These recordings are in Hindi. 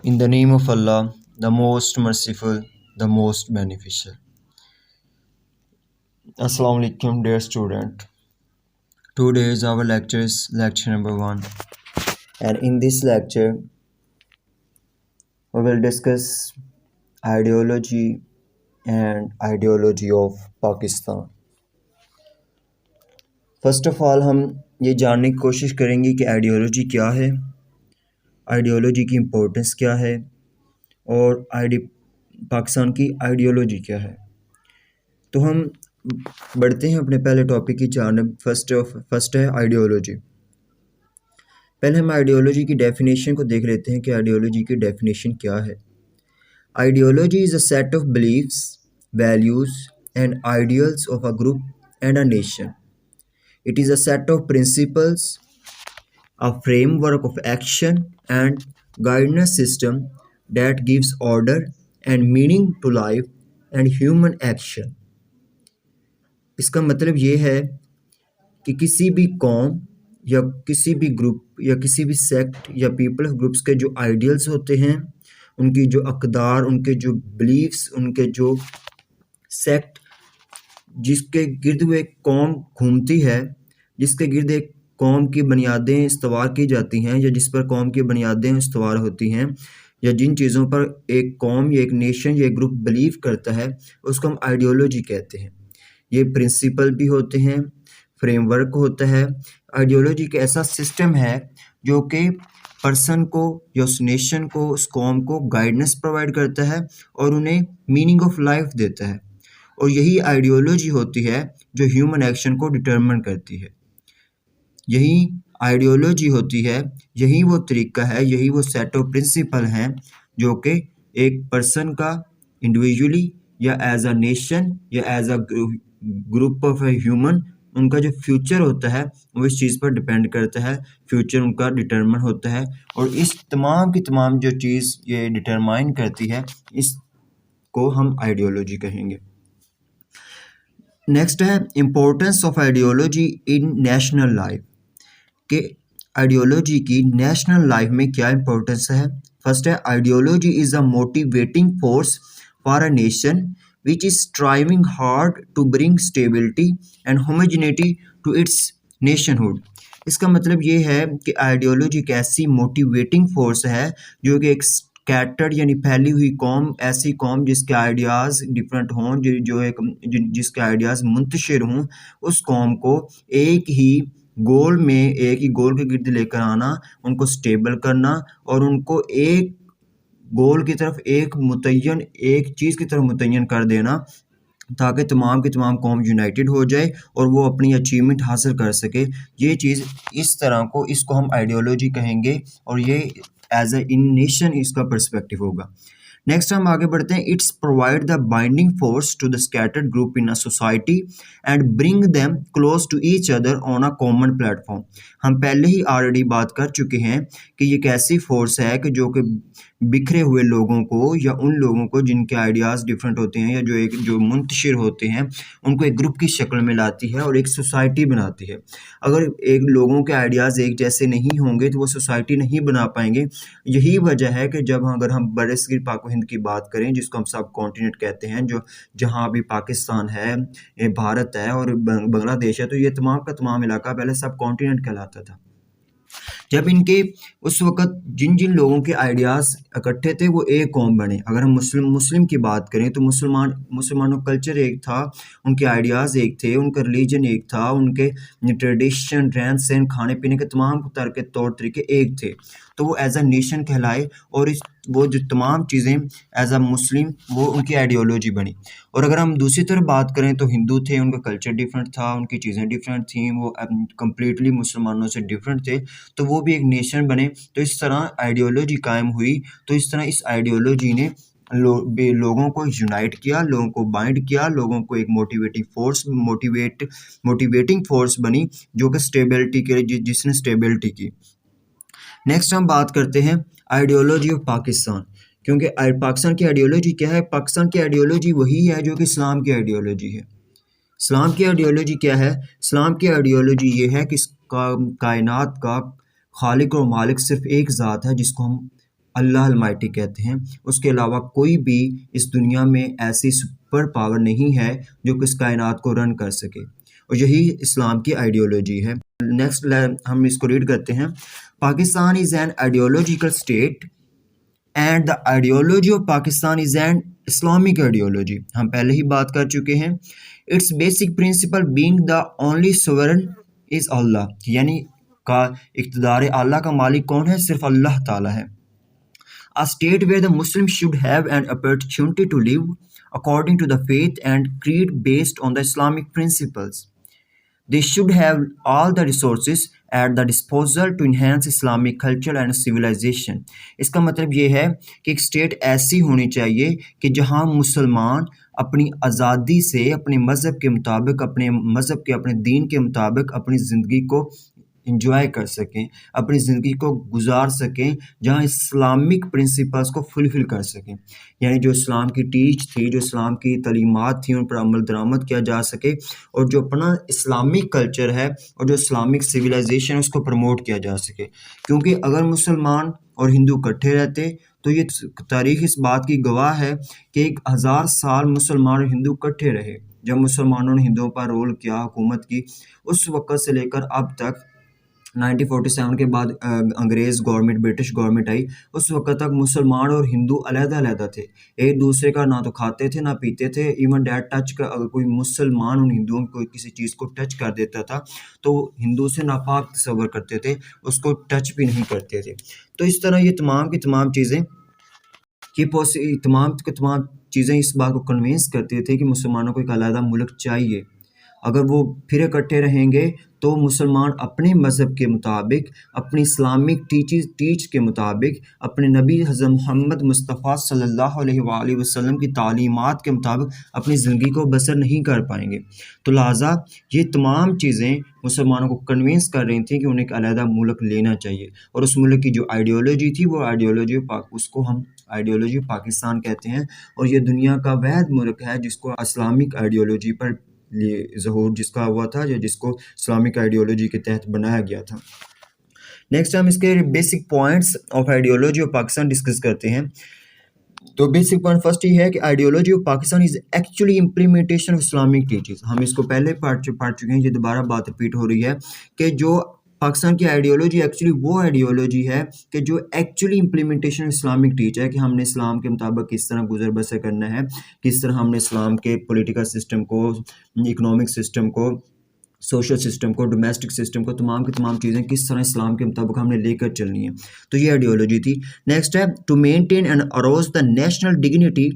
In the name of Allah, the most merciful, the most beneficial. Assalamu alaikum, dear student. Today is our lecture is lecture number 1. And in this lecture, we will discuss ideology and ideology of Pakistan. First of all हम ये जानने की कोशिश करेंगे कि आइडियोलॉजी क्या है, आइडियोलॉजी की इम्पोर्टेंस क्या है और पाकिस्तान की आइडियोलॉजी क्या है। तो हम बढ़ते हैं अपने पहले टॉपिक की जानब। फर्स्ट है आइडियोलॉजी। पहले हम आइडियोलॉजी की डेफिनेशन को देख लेते हैं कि आइडियोलॉजी की डेफिनेशन क्या है। Ideology is a set of beliefs, values and ideals of a group and a nation. It is a set of principles, a framework of action and guidance system that gives order and meaning to life and human action। इसका मतलब ये है कि किसी भी कौम या किसी भी ग्रुप या किसी भी सेक्ट या पीपल ऑफ ग्रुप्स के जो आइडियल्स होते हैं, उनकी जो अक़दार, उनके जो बिलीफ्स, उनके जो सेक्ट जिसके गिर्द वो एक कौम घूमती है, जिसके गिर्द एक कौम की बुनियादें इस्तवार की जाती हैं या जिस पर कौम की बुनियादें इस्तवार होती हैं, या जिन चीज़ों पर एक कौम या एक नेशन या एक ग्रुप बिलीव करता है, उसको हम आइडियोलॉजी कहते हैं। ये प्रिंसिपल भी होते हैं, फ्रेमवर्क होता है। आइडियोलॉजी एक ऐसा सिस्टम है जो कि पर्सन को या उस नेशन को, उस कौम को गाइडेंस प्रोवाइड करता है और उन्हें मीनिंग ऑफ लाइफ देता है। और यही आइडियोलॉजी होती है जो ह्यूमन एक्शन को डिटरमिन करती है। यही आइडियोलॉजी होती है, यही वो तरीका है, यही वो सेट ऑफ प्रिंसिपल हैं जो कि एक पर्सन का इंडिविजुअली या एज अ नेशन या as a group of human, उनका जो फ्यूचर होता है वो इस चीज़ पर डिपेंड करता है। फ्यूचर उनका डिटरमिन होता है और इस तमाम की तमाम जो चीज़ ये डिटरमाइन करती है, इसको हम आइडियोलॉजी कहेंगे। नेक्स्ट है importance of ideology in national life, कि आइडियोलॉजी की नेशनल लाइफ में क्या इम्पोर्टेंस है। फर्स्ट है ideology is a motivating force for a nation which is striving hard to bring stability and homogeneity to its nationhood. इसका मतलब ये है कि आइडियोलॉजी एक ऐसी मोटिवेटिंग फोर्स है जो कि एक स्कैटर्ड यानी फैली हुई कौम, ऐसी कौम जिसके आइडियाज़ डिफरेंट हों, जिसके आइडियाज़ मुंतशिर हों, उस कौम को एक ही गोल के गिर्द लेकर आना, उनको स्टेबल करना और उनको एक गोल की तरफ एक चीज़ की तरफ मुतय्यन कर देना, ताकि तमाम की तमाम कौम यूनाइटेड हो जाए और वो अपनी अचीवमेंट हासिल कर सके। ये चीज़ इसको हम आइडियोलॉजी कहेंगे और ये एज अ इन नेशन इसका पर्सपेक्टिव होगा। नेक्स्ट हम आगे बढ़ते हैं। It's provide the binding force to the scattered group in a society and bring them close to each other on a common platform. हम पहले ही ऑलरेडी बात कर चुके हैं कि ये एक ऐसी फोर्स है कि जो कि बिखरे हुए लोगों को या उन लोगों को जिनके आइडियाज़ डिफरेंट होते हैं या जो मुंतशिर होते हैं, उनको एक ग्रुप की शक्ल में लाती है और एक सोसाइटी बनाती है। अगर एक लोगों के आइडियाज़ एक जैसे नहीं होंगे तो वो सोसाइटी नहीं बना पाएंगे। यही वजह है कि अगर हम बरसगीर पाक हिंद की बात करें, जिसको हम सब कॉन्टिनेंट कहते हैं, जो जहाँ अभी पाकिस्तान है, ये भारत है और बांग्लादेश है, तो ये तमाम का तमाम इलाका पहले सब कॉन्टिनेंट कहलाता था। जब इनके उस वक़्त जिन जिन लोगों के आइडियाज़ इकट्ठे थे वो एक कौम बने। अगर हम मुस्लिम की बात करें तो मुसलमानों का कल्चर एक था, उनके आइडियाज़ एक थे, उनका रिलीजन एक था, उनके ट्रेडिशन, रहन सहन, खाने पीने के तमाम तरह के तौर तरीके एक थे, तो वो एज अ नेशन कहलाए और वो जो तमाम चीज़ें एज अ मुस्लिम वो उनकी आइडियोलॉजी बनी। और अगर हम दूसरी तरफ बात करें तो हिंदू थे, उनका कल्चर डिफरेंट था, उनकी चीज़ें डिफरेंट थीं, वो कम्प्लीटली मुसलमानों से डिफरेंट थे, तो वो भी एक नेशन बने। तो इस तरह आइडियोलॉजी कायम हुई। तो इस तरह इस आइडियोलॉजी ने लोगों को यूनाइट किया, लोगों को बाइंड किया, लोगों को एक मोटिवेटिंग फोर्स बनी जो कि स्टेबिलिटी के लिए जिसने स्टेबिलिटी की। नेक्स्ट हम बात करते हैं आइडियोलॉजी ऑफ पाकिस्तान, क्योंकि पाकिस्तान की आइडियोलॉजी क्या है। पाकिस्तान की आइडियोलॉजी वही है जो कि इस्लाम की आइडियोलॉजी है। इस्लाम की आइडियोलॉजी क्या है? इस्लाम की आइडियोलॉजी ये है कि कायनात का खालिक और मालिक सिर्फ एक ज़ात है जिसको हम अल्लाह अलमाइटी कहते हैं। उसके अलावा कोई भी इस दुनिया में ऐसी सुपर पावर नहीं है जो कि इस कायनात को रन कर सके, और यही इस्लाम की आइडियोलॉजी है। नेक्स्ट हम इसको रीड करते हैं। Pakistan is an ideological state and the ideology of Pakistan is an Islamic ideology. हम पहले ही बात कर चुके हैं। Its basic principle being the only sovereign is Allah, यानी का इक़्तिदार आला का मालिक कौन है? सिर्फ अल्लाह ताला है। A state where the Muslims should have an opportunity to live according to the faith and creed based on the Islamic principles. They should have all the resources at the disposal to enhance Islamic culture and civilization. इसका मतलब ये है कि एक स्टेट ऐसी होनी चाहिए कि जहाँ मुसलमान अपनी आज़ादी से अपने मज़हब के मुताबिक, अपने मज़हब के, अपने दीन के मुताबिक अपनी ज़िंदगी को इंजॉय कर सकें, अपनी ज़िंदगी को गुजार सकें, जहाँ इस्लामिक प्रिंसिपल्स को फुलफ़िल कर सकें, यानी जो इस्लाम की टीच थी, जो इस्लाम की तालीमात थी, उन पर अमल दरामद किया जा सके, और जो अपना इस्लामिक कल्चर है और जो इस्लामिक सिविलाइजेशन है उसको प्रमोट किया जा सके। क्योंकि अगर मुसलमान और हिंदू इकट्ठे रहते तो ये तारीख़ इस बात की गवाह है कि 1000 साल मुसलमान और हिंदू इकट्ठे रहे। जब मुसलमानों ने हिंदुओं पर रोल किया, हुकूमत की, उस वक़्त से लेकर अब तक 1947 के बाद अंग्रेज़ गवर्नमेंट, ब्रिटिश गवर्नमेंट आई, उस वक़्त तक मुसलमान और हिंदू अलग-अलग थे। एक दूसरे का ना तो खाते थे, ना पीते थे। इवन दैट टच का अगर कोई मुसलमान उन हिंदुओं को किसी चीज़ को टच कर देता था, तो हिंदू से नापाक तस्वर करते थे, उसको टच भी नहीं करते थे। तो इस तरह ये तमाम की तमाम चीज़ें तमाम की तमाम चीज़ें इस बात को कन्विंस करते थे कि मुसलमानों को एक अलग मुल्क चाहिए। अगर वो फिर इकट्ठे रहेंगे तो मुसलमान अपने मज़हब के मुताबिक, अपनी इस्लामिक टीच के मुताबिक, अपने नबी हज़रत मोहम्मद मुस्तफ़ा सल्लल्लाहु अलैहि वसल्लम की तालीमात के मुताबिक अपनी ज़िंदगी को बसर नहीं कर पाएंगे। तो लिहाजा ये तमाम चीज़ें मुसलमानों को कन्विंस कर रही थी कि उन्हें एक अलग मुल्क लेना चाहिए, और उस मुल्क की जो आइडियोलॉजी थी वो आइडियोलॉजी उसको हम आइडियोलॉजी पाकिस्तान कहते हैं। और ये दुनिया का वह मुल्क है जिसको इस्लामिक आइडियोलॉजी पर ज़हूर जिसका हुआ था, या जिसको इस्लामिक आइडियोलॉजी के तहत बनाया गया था। नेक्स्ट हम इसके basic points of ideology of Pakistan discuss करते हैं। तो बेसिक पॉइंट फर्स्ट ये है कि ideology of Pakistan is actually implementation of Islamic teachings. हम इसको पहले पढ़ चुके हैं, ये दोबारा बात रिपीट हो रही है कि जो पाकिस्तान की आइडियोलॉजी एक्चुअली वो आइडियोलॉजी है कि जो एक्चुअली इम्प्लीमेंटेशन इस्लामिक टीच है, कि हमने इस्लाम के मुताबिक किस तरह गुजर बसर करना है, किस तरह हमने इस्लाम के पॉलिटिकल सिस्टम को, इकोनॉमिक सिस्टम को, सोशल सिस्टम को, डोमेस्टिक सिस्टम को, तमाम की तमाम चीज़ें किस तरह इस्लाम के मुताबिक हमने लेकर चलनी है। तो ये आइडियोलॉजी थी। नेक्स्ट है to maintain and arouse the national dignity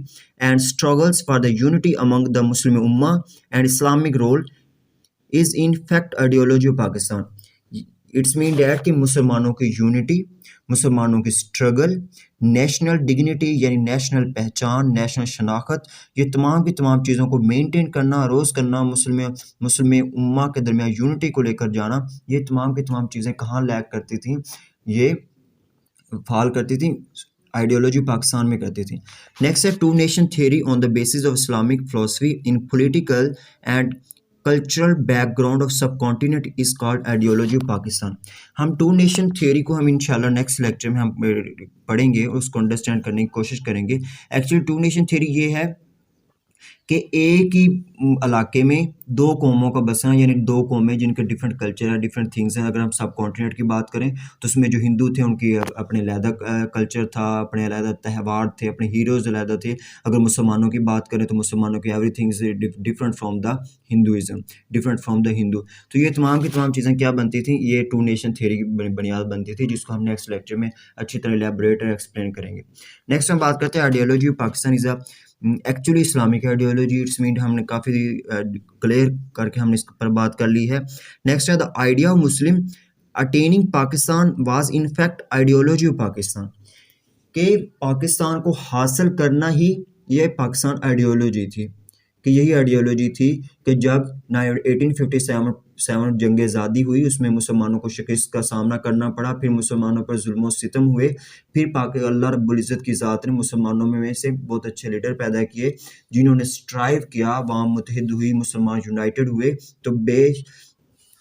and struggles for the unity among the Muslim उम्मा and Islamic role is in fact ideology of Pakistan. It's mean that कि मुसलमानों की यूनिटी, मुसलमानों की स्ट्रगल, नेशनल डिग्निटी यानी नेशनल पहचान, नेशनल शनाख्त, ये तमाम की तमाम चीज़ों को मेंटेन करना, रोज़ करना, मुस्लिम उम्मा के दरमियान यूनिटी को लेकर जाना, ये तमाम की तमाम चीज़ें कहाँ लैक करती थी? ये फॉल करती थी, आइडियोलॉजी पाकिस्तान में करती थी। नेक्स्ट है two nation theory on the basis of Islamic philosophy in political and cultural background of subcontinent is called ideology of Pakistan. हम टू नेशन थियोरी को हम इंशाल्लाह नेक्स्ट लेक्चर में हम पढ़ेंगे, उसको अंडरस्टैंड करने की कोशिश करेंगे। एक्चुअली टू नेशन थियोरी ये है कि एक ही इलाके में दो कौमों का बसना, यानी दो कौमें जिनके डिफरेंट कल्चर है, डिफरेंट थिंग्स हैं। अगर हम सब कॉन्टिनेंट की बात करें तो उसमें जो हिंदू थे उनकी अपने अलहदा कल्चर था, अपने अलहदा त्यौहार थे, अपने हीरोज़ अलहदा थे। अगर मुसलमानों की बात करें तो मुसलमानों की everything is different from the Hinduism, different from the Hindu. तो ये तमाम की तमाम चीज़ें क्या बनती थी? ये टू नेशन थियरी की बुनियाद बनती थी, जिसको हम नेक्स्ट लेक्चर में अच्छी तरह एलैबोरेट और एक्सप्लेन करेंगे। नेक्स्ट हम बात करते हैं ideology of Pakistan is a actually Islamic ideology. It's mean हमने काफ़ी क्लियर करके हमने इस पर बात कर ली है। नेक्स्ट है the idea of Muslim attaining Pakistan was in fact ideology of Pakistan, कि पाकिस्तान को हासिल करना ही ये पाकिस्तान आइडियोलॉजी थी, कि यही आइडियोलॉजी थी कि जब 1857 जंग आज़ादी हुई, उसमें मुसलमानों को शिकस्त का सामना करना पड़ा, फिर मुसलमानों पर जुल्म सितम हुए, फिर अल्लाह रब्बुल इज़्ज़त की ज़ात ने मुसलमानों में से बहुत अच्छे लीडर पैदा किए जिन्होंने स्ट्राइव किया, अवाम मुत्तहिद हुई, मुसलमान यूनाइटेड हुए। तो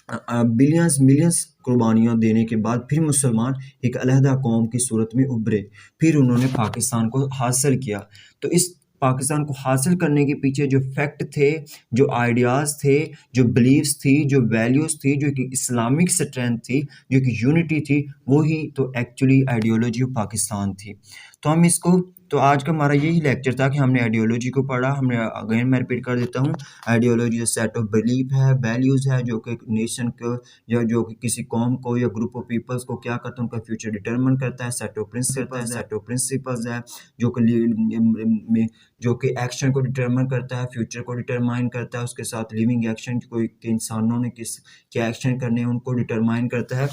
बिलियंस मिलियंस कुर्बानियाँ देने के बाद फिर मुसलमान एक अलहदा कौम की सूरत में उभरे। फिर उन्होंने पाकिस्तान को हासिल किया। तो इस पाकिस्तान को हासिल करने के पीछे जो फैक्ट थे, जो आइडियाज़ थे, जो बिलीव्स थी, जो वैल्यूज़ थी, जो कि इस्लामिक स्ट्रेंथ थी, जो कि यूनिटी थी, वो ही तो एक्चुअली आइडियोलॉजी ऑफ पाकिस्तान थी। तो हम इसको तो आज का हमारा यही लेक्चर था कि हमने आइडियोलॉजी को पढ़ा। हमने अगेन मैं रिपीट कर देता हूँ, आइडियोलॉजी सेट ऑफ बिलीफ है, वैल्यूज़ है, जो कि एक नेशन को या जो कि किसी कौम को या ग्रुप ऑफ पीपल्स को क्या करता है, उनका फ्यूचर डिटरमिन करता है। सेट ऑफ प्रिंसिपल्स है जो कि में जो कि एक्शन को डिटरमिन करता है, फ्यूचर को डिटरमाइन करता है। उसके साथ लिविंग एक्शन को कि इंसानों ने किस क्या एक्शन करने हैं उनको डिटरमाइन करता है।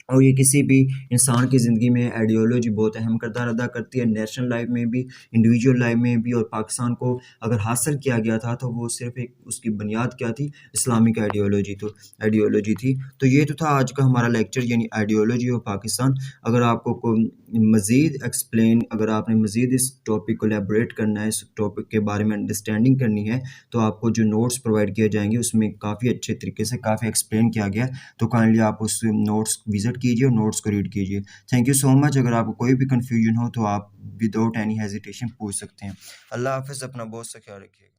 और ये किसी भी इंसान की ज़िंदगी में आइडियोलॉजी बहुत अहम किरदार अदा करती है, नेशनल लाइफ में भी, इंडिविजुअल लाइफ में भी। और पाकिस्तान को अगर हासिल किया गया था तो वो सिर्फ़ एक उसकी बुनियाद क्या थी? इस्लामिक आइडियोलॉजी थी। तो ये तो था आज का हमारा लेक्चर, यानी आइडियोलॉजी ऑफ पाकिस्तान। अगर आपको कोई मज़ीद एक्सप्लेन अगर आपने मज़ीद इस टॉपिक को एलैबोरेट करना है, इस टॉपिक के बारे में अंडरस्टैंडिंग करनी है, तो आपको जो नोट्स प्रोवाइड किए जाएँगे उसमें काफ़ी अच्छे तरीके से काफ़ी एक्सप्लेन किया गया है। तो काइंडली आप उस नोट्स विज़िट कीजिए और नोट्स को रीड कीजिए। Thank you so much. अगर आपको कोई भी कन्फ्यूजन हो तो आप विदाउट एनी हेजिटेशन पूछ सकते हैं। अल्लाह हाफ़िज़, अपना बहुत सा ख्याल रखिएगा।